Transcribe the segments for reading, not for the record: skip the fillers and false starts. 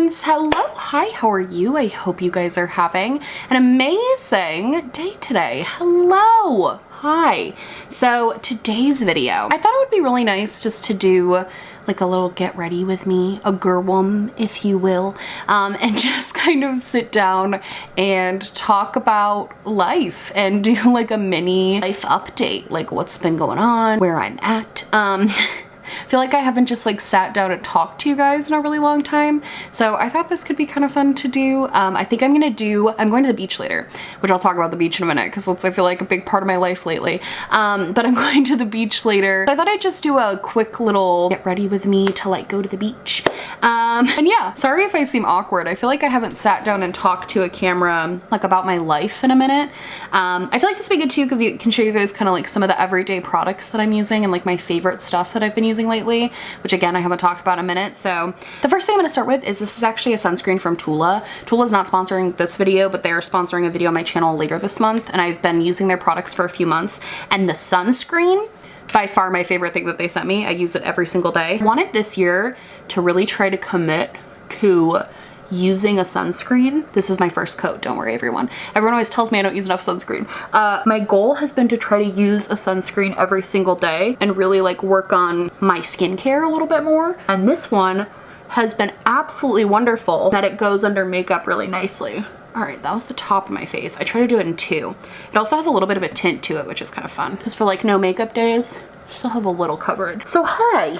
friends. Hello, hi, how are you? I hope you guys are having an amazing day today. Hello, hi. So today's video, I thought it would be really nice just to do like a little get ready with me, a GRWM, if you will, and just kind of sit down and talk about life and do like a mini life update, like what's been going on, where I'm at. I feel like I haven't just like sat down and talked to you guys in a really long time, so I thought this could be kind of fun to do. I think I'm going to the beach later, which I'll talk about the beach in a minute because I feel like a big part of my life lately. But I'm going to the beach later. So I thought I'd just do a quick little get ready with me to like go to the beach. And yeah, sorry if I seem awkward. I feel like I haven't sat down and talked to a camera like about my life in a minute. I feel like this would be good too because it can show you guys kind of like some of the everyday products that I'm using and like my favorite stuff that I've been using lately, which again I haven't talked about in a minute. So the first thing I'm going to start with is this is actually a sunscreen from Tula. Tula's not sponsoring this video, but they are sponsoring a video on my channel later this month, and I've been using their products for a few months, and the sunscreen, by far my favorite thing that they sent me. I use it every single day. I wanted this year to really try to commit to using a sunscreen. This is my first coat, don't worry everyone. Everyone always tells me I don't use enough sunscreen. My goal has been to try to use a sunscreen every single day and really like work on my skincare a little bit more. And this one has been absolutely wonderful that it goes under makeup really nicely. All right, that was the top of my face. I try to do it in two. It also has a little bit of a tint to it, which is kind of fun. Because for like no makeup days, still have a little coverage. So hi,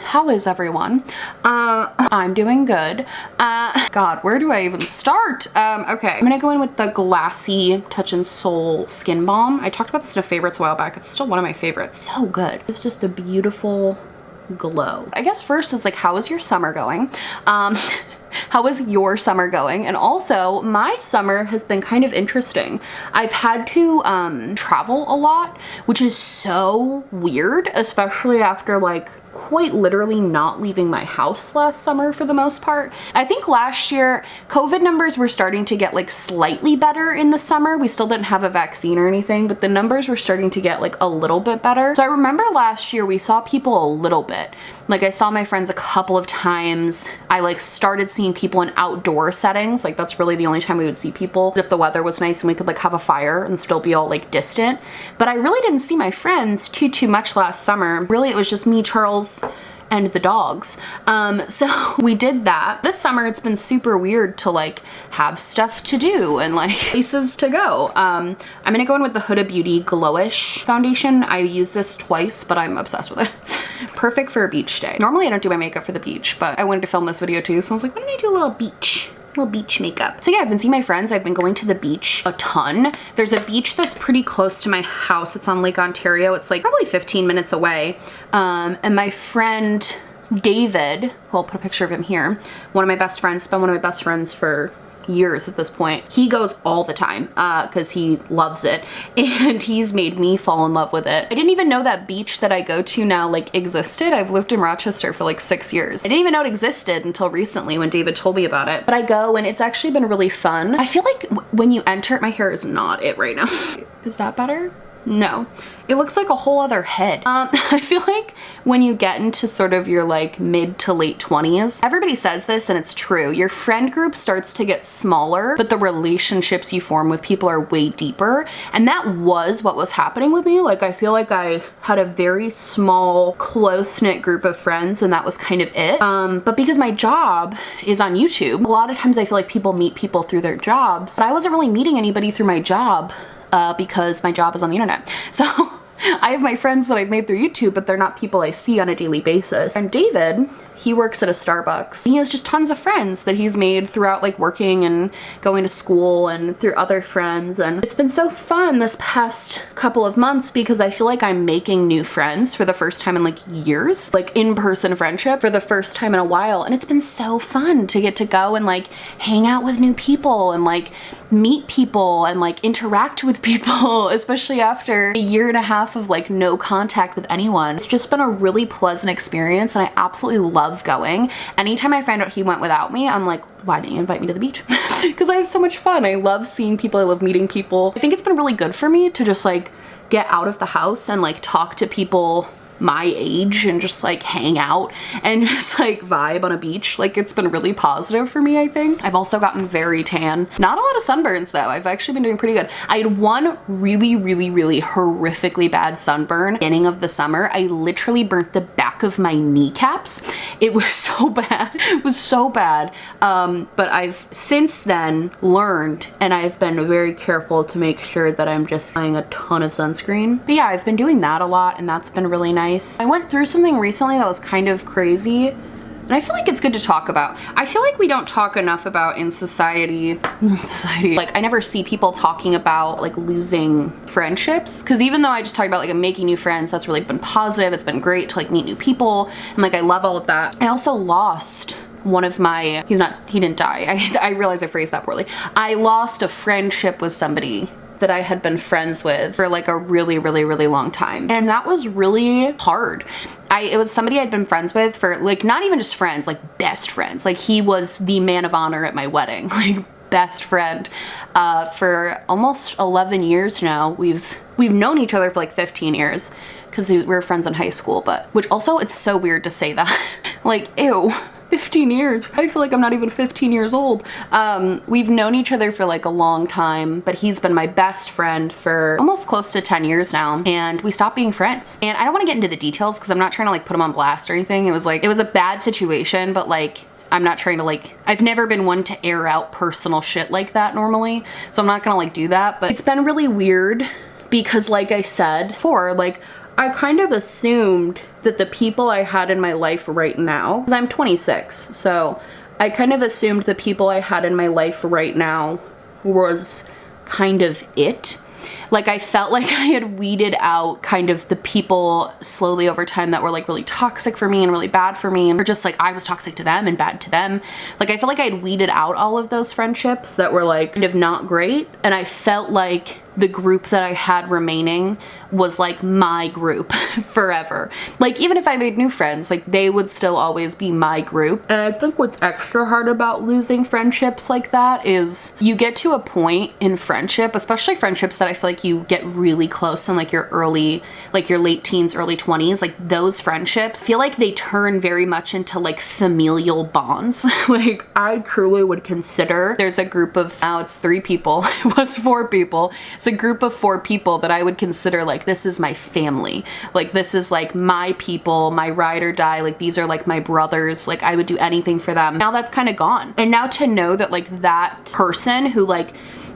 how is everyone? I'm doing good. God, where do I even start? Okay, I'm gonna go in with the Glassy Touch and Soul Skin Balm. I talked about this in a favorites a while back. It's still one of my favorites. So good. It's just a beautiful glow. I guess first it's like, how is your summer going? How is your summer going? And also, my summer has been kind of interesting. I've had to travel a lot, which is so weird, especially after like quite literally not leaving my house last summer for the most part. I think last year COVID numbers were starting to get like slightly better in the summer. We still didn't have a vaccine or anything, but the numbers were starting to get like a little bit better. So I remember last year we saw people a little bit. Like I saw my friends a couple of times. I like started seeing people in outdoor settings. Like that's really the only time we would see people, if the weather was nice and we could like have a fire and still be all like distant. But I really didn't see my friends too much last summer. Really, it was just me, Charles, and the dogs. So we did that. This summer it's been super weird to like have stuff to do and like places to go. I'm gonna go in with the Huda Beauty Glowish foundation. I use this twice, but I'm obsessed with it. Perfect for a beach day. Normally I don't do my makeup for the beach, but I wanted to film this video too, so I was like, why don't I do a little beach makeup. So yeah, I've been seeing my friends. I've been going to the beach a ton. There's a beach that's pretty close to my house. It's on Lake Ontario. It's like probably 15 minutes away. And my friend David, who I'll put a picture of him here, one of my best friends, been one of my best friends for years at this point. He goes all the time because he loves it, and he's made me fall in love with it. I didn't even know that beach that I go to now like existed. I've lived in Rochester for like 6 years. I didn't even know it existed until recently when David told me about it. But I go and it's actually been really fun. I feel like when you enter, my hair is not it right now. Is that better? No, it looks like a whole other head. I feel like when you get into sort of your like mid to late 20s, everybody says this and it's true, your friend group starts to get smaller, but the relationships you form with people are way deeper. And that was what was happening with me. Like I feel like I had a very small, close-knit group of friends and that was kind of it. But because my job is on YouTube, a lot of times I feel like people meet people through their jobs, but I wasn't really meeting anybody through my job. Because my job is on the internet. So I have my friends that I've made through YouTube, but they're not people I see on a daily basis. And David, he works at a Starbucks. He has just tons of friends that he's made throughout like working and going to school and through other friends. And it's been so fun this past couple of months because I feel like I'm making new friends for the first time in like years, like in-person friendship for the first time in a while. And it's been so fun to get to go and like hang out with new people and like meet people and like interact with people, especially after a year and a half of like no contact with anyone. It's just been a really pleasant experience and I absolutely love going. Anytime I find out he went without me, I'm like, why didn't you invite me to the beach? Because I have so much fun. I love seeing people. I love meeting people. I think it's been really good for me to just like get out of the house and like talk to people my age and just like hang out and just like vibe on a beach. Like it's been really positive for me, I think. I've also gotten very tan. Not a lot of sunburns though. I've actually been doing pretty good. I had one really horrifically bad sunburn beginning of the summer. I literally burnt the back of my kneecaps. It was so bad. It was so bad. But I've since then learned, and I've been very careful to make sure that I'm just applying a ton of sunscreen. But yeah, I've been doing that a lot, and that's been really nice. I went through something recently that was kind of crazy, and I feel like it's good to talk about. I feel like we don't talk enough about in society. Like I never see people talking about like losing friendships, because even though I just talked about like making new friends, that's really been positive. It's been great to like meet new people, and like I love all of that. I also lost one of my, he didn't die. I realize I phrased that poorly. I lost a friendship with somebody that I had been friends with for like a really long time. And that was really hard. It was somebody I'd been friends with for like, not even just friends, like best friends. Like he was the man of honor at my wedding, like best friend, for almost 11 years now. We've known each other for like 15 years because we were friends in high school, but which also it's so weird to say that. Like, ew. 15 years. I feel like I'm not even 15 years old. We've known each other for like a long time, but he's been my best friend for almost close to 10 years now, and we stopped being friends. And I don't want to get into the details because I'm not trying to like put him on blast or anything. It was a bad situation, but like I'm not trying to like, I've never been one to air out personal shit like that normally, so I'm not gonna like do that. But it's been really weird because like I said before, like I kind of assumed that the people I had in my life right now, because I'm 26, so I kind of assumed the people I had in my life right now was kind of it. Like I felt like I had weeded out kind of the people slowly over time that were like really toxic for me and really bad for me, or just like I was toxic to them and bad to them. Like I felt like I had weeded out all of those friendships that were like kind of not great, and I felt like the group that I had remaining was like my group forever. Like even if I made new friends, like they would still always be my group. And I think what's extra hard about losing friendships like that is you get to a point in friendship, especially friendships that I feel like you get really close in like your early, like your late teens, early 20s, like those friendships, I feel like they turn very much into like familial bonds. Like I truly would consider there's a group of, now it's 3 people, it was 4 people. It's a group of 4 people that I would consider like, this is my family. Like this is like my people, my ride or die. Like these are like my brothers. Like I would do anything for them. Now that's kind of gone. And now to know that like that person who like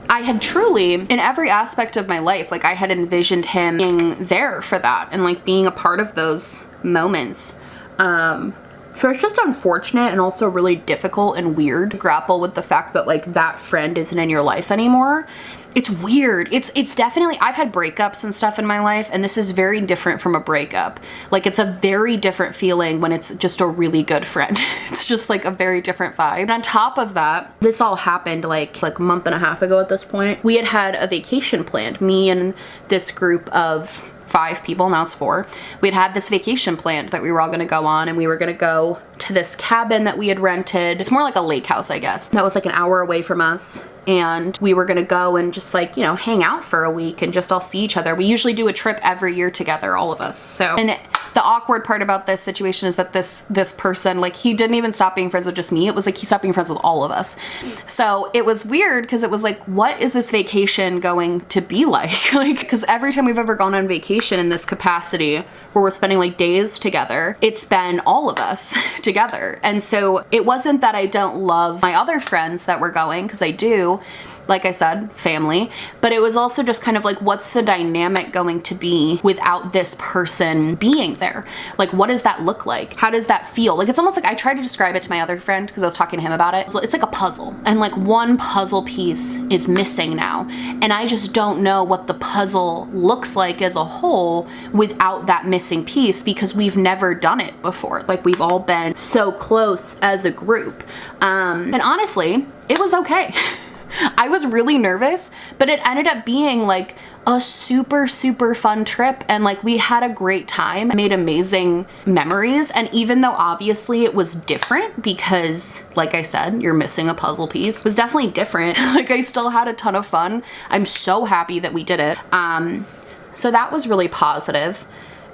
I had truly in every aspect of my life, like I had envisioned him being there for that and like being a part of those moments. So it's just unfortunate and also really difficult and weird to grapple with the fact that like that friend isn't in your life anymore. It's weird. It's definitely, I've had breakups and stuff in my life, and this is very different from a breakup. Like it's a very different feeling when it's just a really good friend. It's just like a very different vibe. And on top of that, this all happened like a month and a half ago at this point. We had a vacation planned, me and this group of 5 people, now it's 4. We had this vacation planned that we were all gonna go on, and we were gonna go to this cabin that we had rented. It's more like a lake house, I guess. That was like an hour away from us. And we were gonna go and just like, you know, hang out for a week and just all see each other. We usually do a trip every year together, all of us. So, and the awkward part about this situation is that this person, like he didn't even stop being friends with just me. It was like he stopped being friends with all of us. So it was weird because it was like, what is this vacation going to be like? Like, because every time we've ever gone on vacation in this capacity where we're spending like days together, it's been all of us together. And so it wasn't that I don't love my other friends that were going, because I do, like I said, family, but it was also just kind of like, what's the dynamic going to be without this person being there? Like, what does that look like? How does that feel? Like, it's almost like I tried to describe it to my other friend because I was talking to him about it. So it's like a puzzle, and like one puzzle piece is missing now. And I just don't know what the puzzle looks like as a whole without that missing piece, because we've never done it before. Like we've all been so close as a group. And honestly, it was okay. I was really nervous, but it ended up being like a super fun trip, and like we had a great time, made amazing memories. And even though obviously it was different because like I said, you're missing a puzzle piece, it was definitely different. Like I still had a ton of fun. I'm so happy that we did it. So that was really positive.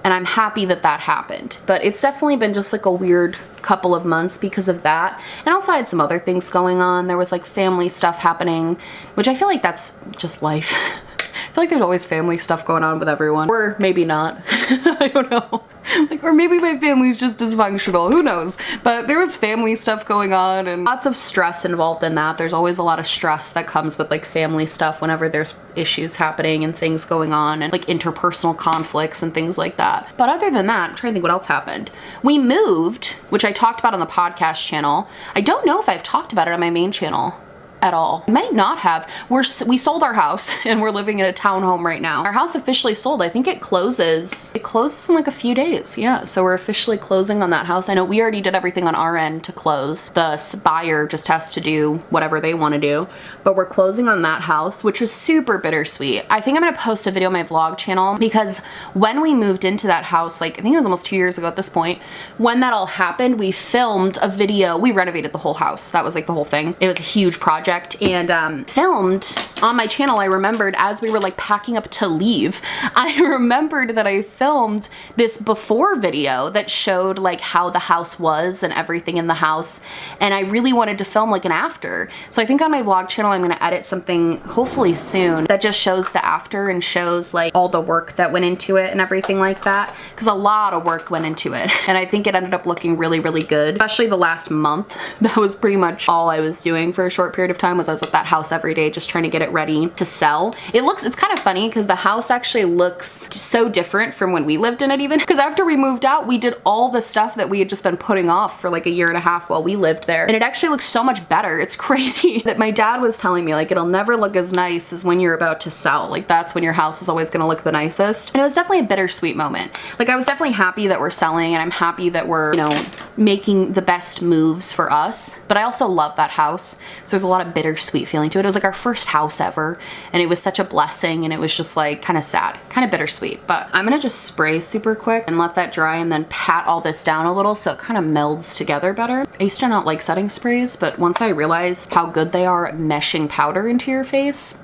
And I'm happy that that happened. But it's definitely been just like a weird couple of months because of that. And also I had some other things going on. There was like family stuff happening, which I feel like that's just life. I feel like there's always family stuff going on with everyone. Or maybe not. I don't know. Like, or maybe my family's just dysfunctional, who knows? But there was family stuff going on and lots of stress involved in that. There's always a lot of stress that comes with like family stuff whenever there's issues happening and things going on and like interpersonal conflicts and things like that. But other than that, I'm trying to think what else happened. We moved, which I talked about on the podcast channel. I don't know if I've talked about it on my main channel at all. I might not have. We sold our house and we're living in a townhome right now. Our house officially sold. I think it closes in like a few days. Yeah, so we're officially closing on that house. I know we already did everything on our end to close. The buyer just has to do whatever they want to do, but we're closing on that house, which was super bittersweet. I think I'm gonna post a video on my vlog channel because when we moved into that house, like I think it was almost 2 years ago at this point, when that all happened, we filmed a video. We renovated the whole house. That was like the whole thing. It was a huge project. And filmed on my channel. I remembered as we were like packing up to leave, I remembered that I filmed this before video that showed like how the house was and everything in the house, and I really wanted to film like an after. So I think on my vlog channel I'm gonna edit something hopefully soon that just shows the after and shows like all the work that went into it and everything like that, because a lot of work went into it and I think it ended up looking really, really good, especially the last month. That was pretty much all I was doing for a short period of time. Was I was at that house every day just trying to get it ready to sell. It's kind of funny because the house actually looks so different from when we lived in it, even because after we moved out we did all the stuff that we had just been putting off for like a year and a half while we lived there, and it actually looks so much better. It's crazy that my dad was telling me like it'll never look as nice as when you're about to sell. Like that's when your house is always going to look the nicest. And it was definitely a bittersweet moment. Like I was definitely happy that we're selling and I'm happy that we're, you know, making the best moves for us, but I also love that house. So there's a lot of bittersweet feeling to it. It was like our first house ever and it was such a blessing, and it was just like kind of sad, kind of bittersweet. But I'm gonna just spray super quick and let that dry and then pat all this down a little so it kind of melds together better. I used to not like setting sprays, but once I realized how good they are at meshing powder into your face,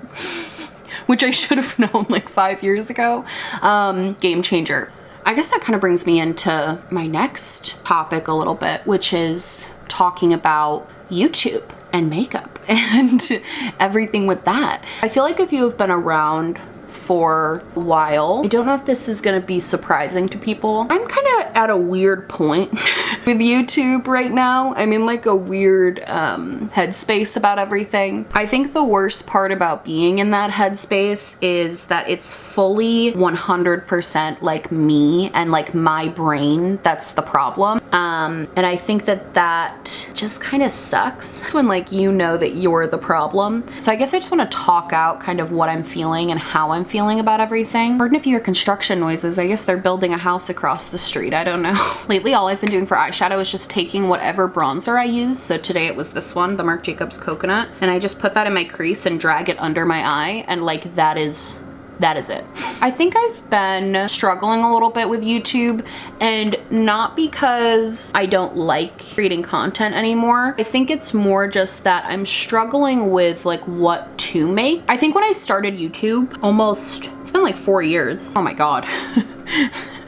which I should have known like 5 years ago, game changer. I guess that kind of brings me into my next topic a little bit, which is talking about YouTube and makeup and everything with that. I feel like if you have been around for a while, I don't know if this is gonna be surprising to people. I'm kind of at a weird point with YouTube right now. I'm in like a weird headspace about everything. I think the worst part about being in that headspace is that it's fully 100% like me and like my brain that's the problem. And I think that that just kind of sucks when like you know that you're the problem. So I guess I just want to talk out kind of what I'm feeling and how I'm feeling about everything. Pardon if you hear construction noises. I guess they're building a house across the street. I don't know. Lately, all I've been doing for eyeshadow is just taking whatever bronzer I use. So today it was this one, the Marc Jacobs Coconut, and I just put that in my crease and drag it under my eye, and like that is it. I think I've been struggling a little bit with YouTube, and not because I don't like creating content anymore. I think it's more just that I'm struggling with like what to make. I think when I started YouTube, it's been like 4 years. Oh my God.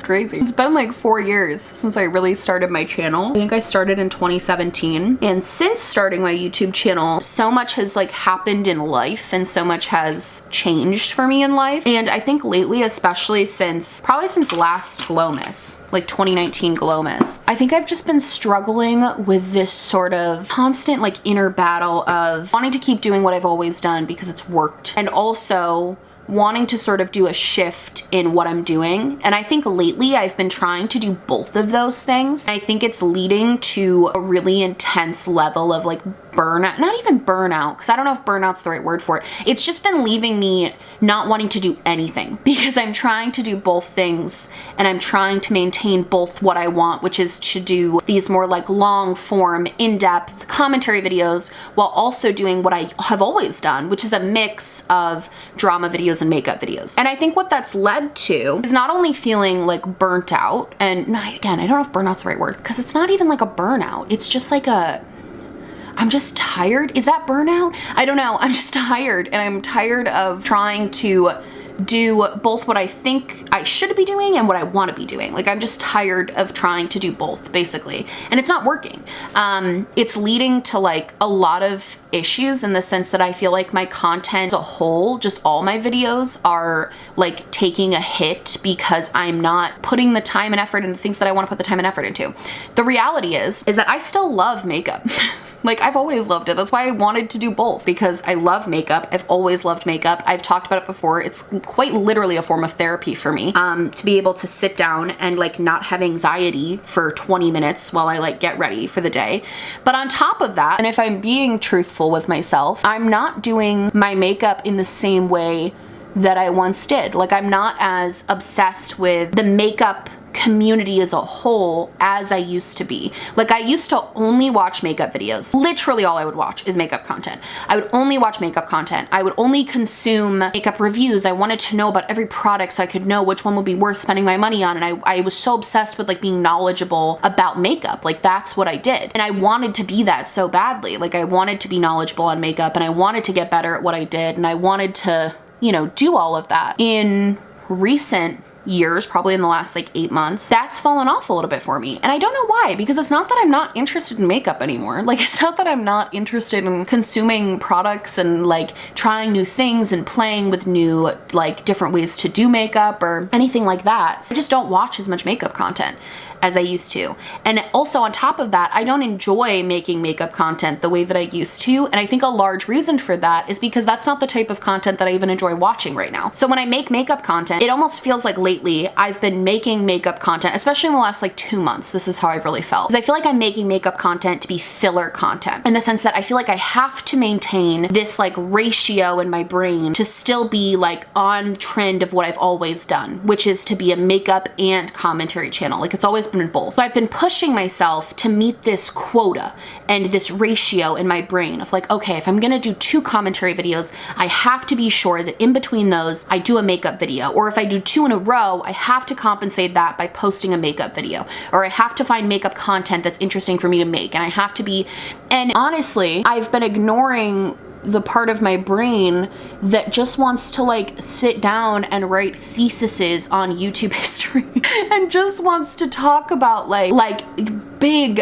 Crazy. It's been like 4 years since I really started my channel. I think I started in 2017. And since starting my YouTube channel, so much has like happened in life and so much has changed for me in life. And I think lately, especially probably since last Glomas, like 2019 Glomas, I think I've just been struggling with this sort of constant like inner battle of wanting to keep doing what I've always done because it's worked, and also wanting to sort of do a shift in what I'm doing. And I think lately I've been trying to do both of those things. I think it's leading to a really intense level of like burnout, not even burnout, because I don't know if burnout's the right word for it. It's just been leaving me not wanting to do anything because I'm trying to do both things and I'm trying to maintain both what I want, which is to do these more like long form, in-depth commentary videos while also doing what I have always done, which is a mix of drama videos and makeup videos. And I think what that's led to is not only feeling like burnt out, and again, I don't know if burnout's the right word because it's not even like a burnout. It's just like I'm just tired. Is that burnout? I don't know. I'm just tired, and I'm tired of trying to do both what I think I should be doing and what I want to be doing. Like, I'm just tired of trying to do both, basically, and it's not working. It's leading to like a lot of issues in the sense that I feel like my content as a whole, just all my videos, are like taking a hit because I'm not putting the time and effort into things that I want to put the time and effort into. The reality is that I still love makeup. Like, I've always loved it. That's why I wanted to do both, because I love makeup. I've always loved makeup. I've talked about it before. It's quite literally a form of therapy for me, to be able to sit down and like not have anxiety for 20 minutes while I like get ready for the day. But on top of that, and if I'm being truthful with myself, I'm not doing my makeup in the same way that I once did. Like, I'm not as obsessed with the makeup community as a whole as I used to be. Like, I used to only watch makeup videos. Literally all I would watch is makeup content. I would only watch makeup content. I would only consume makeup reviews. I wanted to know about every product so I could know which one would be worth spending my money on. And I was so obsessed with like being knowledgeable about makeup. Like, that's what I did. And I wanted to be that so badly. Like, I wanted to be knowledgeable on makeup, and I wanted to get better at what I did. And I wanted to, you know, do all of that. In recent years, probably in the last like 8 months, that's fallen off a little bit for me. And I don't know why, because it's not that I'm not interested in makeup anymore. Like, it's not that I'm not interested in consuming products and like trying new things and playing with new like different ways to do makeup or anything like that. I just don't watch as much makeup content as I used to. And also on top of that, I don't enjoy making makeup content the way that I used to. And I think a large reason for that is because that's not the type of content that I even enjoy watching right now. So when I make makeup content, it almost feels like lately I've been making makeup content, especially in the last like 2 months. This is how I've really felt. Because I feel like I'm making makeup content to be filler content, in the sense that I feel like I have to maintain this like ratio in my brain to still be like on trend of what I've always done, which is to be a makeup and commentary channel. Like, it's always been in both. So I've been pushing myself to meet this quota and this ratio in my brain of like, okay, if I'm gonna do 2 commentary videos, I have to be sure that in between those, I do a makeup video. Or if I do 2 in a row, I have to compensate that by posting a makeup video. Or I have to find makeup content that's interesting for me to make. And I have to be, and honestly, I've been ignoring the part of my brain that just wants to like sit down and write theses on YouTube history and just wants to talk about like big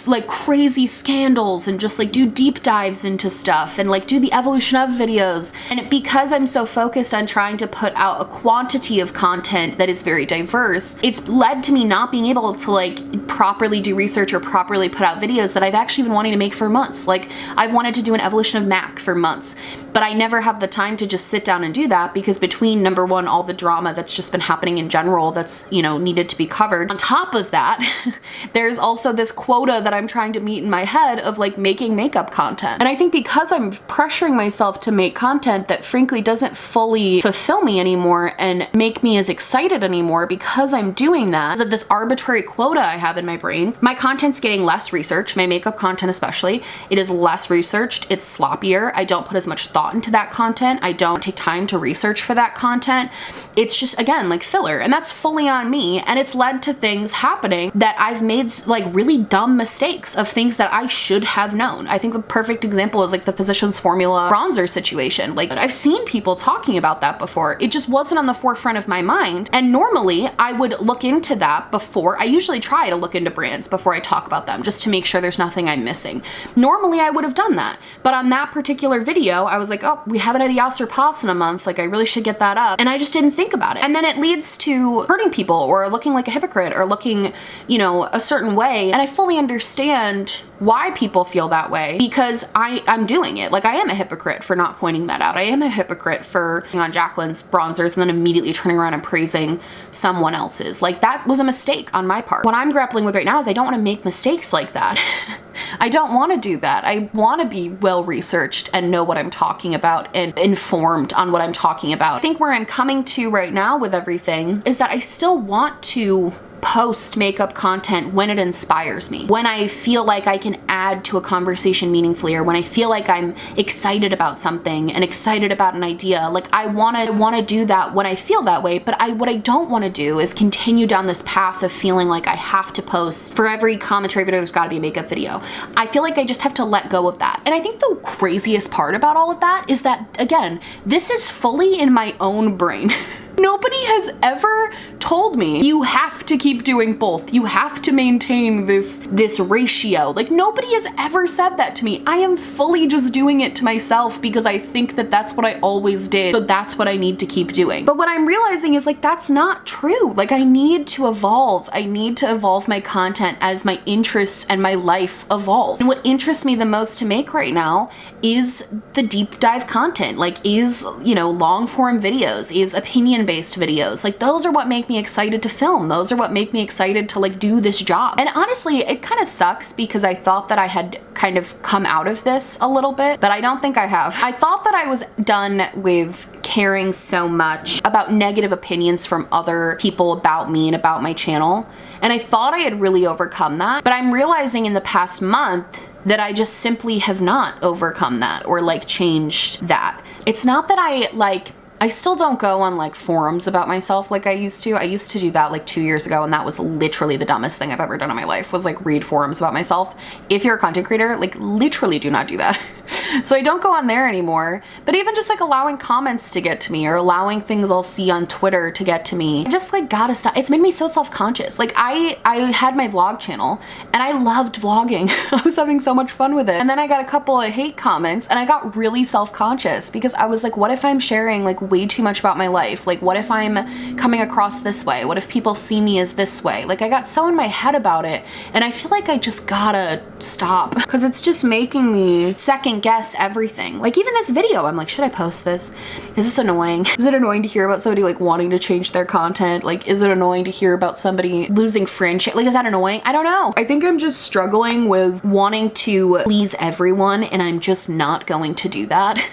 like crazy scandals and just like do deep dives into stuff and like do the evolution of videos. And because I'm so focused on trying to put out a quantity of content that is very diverse, it's led to me not being able to like properly do research or properly put out videos that I've actually been wanting to make for months. Like, I've wanted to do an evolution of MAC for months, but I never have the time to just sit down and do that, because between, number one, all the drama that's just been happening in general that's, you know, needed to be covered. On top of that, there's also this quota that I'm trying to meet in my head of like making makeup content. And I think because I'm pressuring myself to make content that frankly doesn't fully fulfill me anymore and make me as excited anymore, because I'm doing that, of this arbitrary quota I have in my brain, my content's getting less research, my makeup content especially. It is less researched, it's sloppier. I don't put as much thought into that content. I don't take time to research for that content. It's just, again, like filler, and that's fully on me. And it's led to things happening that I've made like really dumb mistakes of things that I should have known. I think the perfect example is like the Physicians Formula bronzer situation. Like, I've seen people talking about that before. It just wasn't on the forefront of my mind. And normally I would look into that before. I usually try to look into brands before I talk about them, just to make sure there's nothing I'm missing. Normally I would have done that. But on that particular video, I was like, oh, we haven't had a Yas or Pass in a month. Like, I really should get that up. And I just didn't think about it. And then it leads to hurting people or looking like a hypocrite or looking, you know, a certain way. And I fully understand why people feel that way, because I'm doing it. Like, I am a hypocrite for not pointing that out. I am a hypocrite for on Jacqueline's bronzers and then immediately turning around and praising someone else's. Like, that was a mistake on my part. What I'm grappling with right now is I don't want to make mistakes like that. I don't want to do that. I want to be well researched and know what I'm talking about and informed on what I'm talking about. I think where I'm coming to right now with everything is that I still want to post makeup content when it inspires me, when I feel like I can add to a conversation meaningfully, or when I feel like I'm excited about something and excited about an idea. Like I wanna do that when I feel that way, but what I don't wanna do is continue down this path of feeling like I have to post for every commentary video, there's gotta be a makeup video. I feel like I just have to let go of that. And I think the craziest part about all of that is that, again, this is fully in my own brain. Nobody has ever told me you have to keep doing both. You have to maintain this ratio. Like nobody has ever said that to me. I am fully just doing it to myself because I think that that's what I always did. So that's what I need to keep doing. But what I'm realizing is like, that's not true. Like I need to evolve. I need to evolve my content as my interests and my life evolve. And what interests me the most to make right now is the deep dive content, like is, you know, long form videos, is opinion-based videos. Like those are what make me excited to film. Those are what make me excited to like do this job. And honestly, it kind of sucks because I thought that I had kind of come out of this a little bit, but I don't think I have. I thought that I was done with caring so much about negative opinions from other people about me and about my channel. And I thought I had really overcome that, but I'm realizing in the past month that I just simply have not overcome that or like changed that. It's not that I still don't go on like forums about myself like I used to. I used to do that like 2 years ago, and that was literally the dumbest thing I've ever done in my life, was like read forums about myself. If you're a content creator, like literally do not do that. So I don't go on there anymore, but even just like allowing comments to get to me or allowing things I'll see on Twitter to get to me, I just like gotta stop. It's made me so self-conscious. Like I had my vlog channel and I loved vlogging. I was having so much fun with it. And then I got a couple of hate comments and I got really self-conscious because I was like, what if I'm sharing like way too much about my life? Like what if I'm coming across this way? What if people see me as this way? Like I got so in my head about it, and I feel like I just gotta stop because it's just making me second guess everything. Like even this video, I'm like, should I post this? Is this annoying? Is it annoying to hear about somebody like wanting to change their content? Like is it annoying to hear about somebody losing friendship? Like is that annoying? I don't know. I think I'm just struggling with wanting to please everyone, and I'm just not going to do that.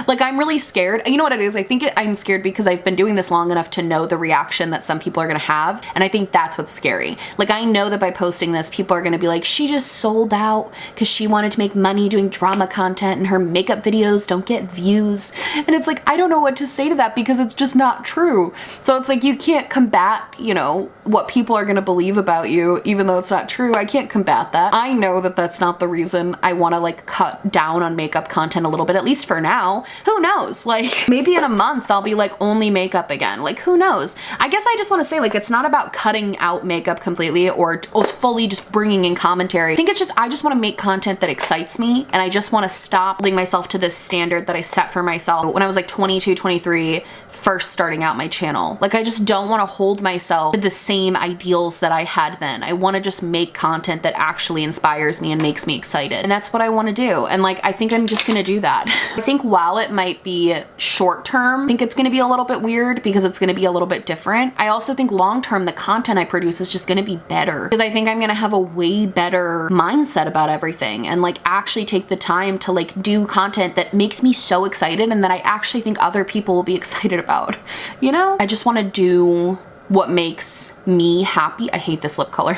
Like I'm really scared. You know what it is? I think I'm scared because I've been doing this long enough to know the reaction that some people are gonna have, and I think that's what's scary. Like I know that by posting this, people are gonna be like, she just sold out because she wanted to make money doing drama content and her makeup videos don't get views. And it's like, I don't know what to say to that because it's just not true. So it's like you can't combat, you know, what people are gonna believe about you even though it's not true. I can't combat that. I know that that's not the reason I wanna like cut down on makeup content a little bit, at least for now. Who knows? Like maybe in a month I'll be like only makeup again. Like who knows? I guess I just want to say like it's not about cutting out makeup completely or fully just bringing in commentary. I think it's just I just want to make content that excites me, and I just want to stop holding myself to this standard that I set for myself when I was like 22, 23, first starting out my channel. Like I just don't want to hold myself to the same ideals that I had then. I want to just make content that actually inspires me and makes me excited. And that's what I want to do. And like I think I'm just going to do that. I think while it might be short term, I think it's going to be a little bit weird because it's going to be a little bit different. I also think long term the content I produce is just going to be better because I think I'm going to have a way better mindset about everything and like actually take the time to like do content that makes me so excited and that I actually think other people will be excited about. You know? I just want to do what makes me happy. I hate this lip color.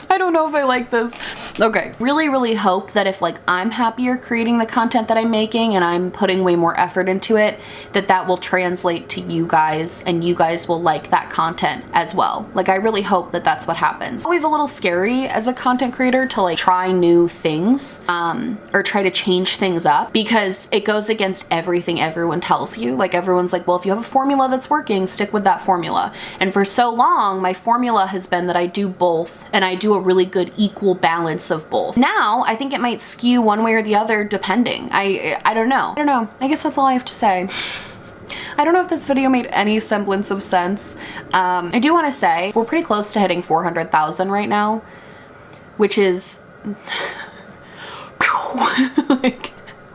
I don't know if I like this. Okay, really hope that if like I'm happier creating the content that I'm making and I'm putting way more effort into it, that will translate to you guys and you guys will like that content as well. Like I really hope that that's what happens. It's always a little scary as a content creator to like try new things or try to change things up because it goes against everything everyone tells you. Like everyone's like, well, if you have a formula that's working, stick with that formula. And for so long, my formula has been that I do both and I do a really good equal balance of both. Now, I think it might skew one way or the other depending. I don't know. I don't know. I guess that's all I have to say. I don't know if this video made any semblance of sense. I do want to say we're pretty close to hitting 400,000 right now, which is like,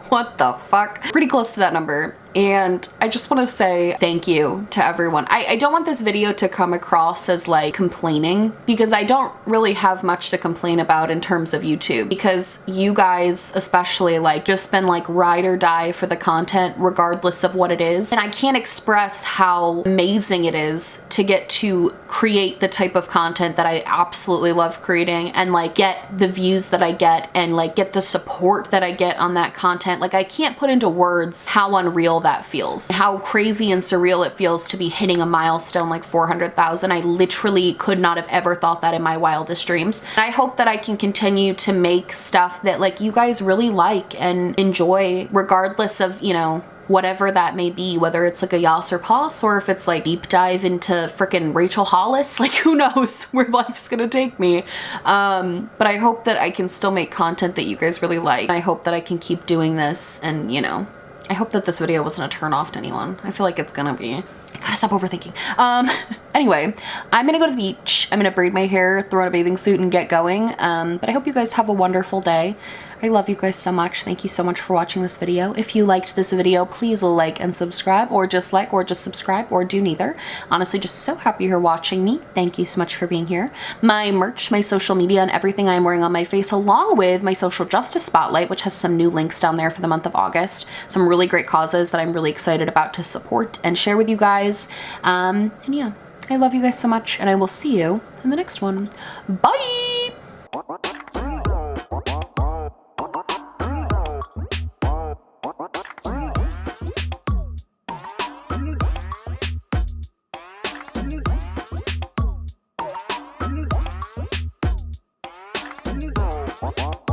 what the fuck? Pretty close to that number. And I just want to say thank you to everyone. I don't want this video to come across as like complaining, because I don't really have much to complain about in terms of YouTube, because you guys especially like just been like ride or die for the content regardless of what it is. And I can't express how amazing it is to get to create the type of content that I absolutely love creating and like get the views that I get and like get the support that I get on that content. Like I can't put into words how unreal that feels, how crazy and surreal it feels to be hitting a milestone like 400,000. I literally could not have ever thought that in my wildest dreams. And I hope that I can continue to make stuff that like you guys really like and enjoy, regardless of, you know, whatever that may be, whether it's like a Yas or Pos, or if it's like deep dive into frickin' Rachel Hollis, like who knows where life's gonna take me. But I hope that I can still make content that you guys really like. I hope that I can keep doing this, and you know, I hope that this video wasn't a turn off to anyone. I feel like it's gonna be. I gotta stop overthinking. Anyway, I'm gonna go to the beach. I'm gonna braid my hair, throw on a bathing suit, and get going. But I hope you guys have a wonderful day. I love you guys so much. Thank you so much for watching this video. If you liked this video, please like and subscribe, or just like, or just subscribe, or do neither. Honestly, just so happy you're watching me. Thank you so much for being here. My merch, my social media, and everything I'm wearing on my face, along with my social justice spotlight, which has some new links down there for the month of August. Some really great causes that I'm really excited about to support and share with you guys. And yeah, I love you guys so much, and I will see you in the next one. Bye! What?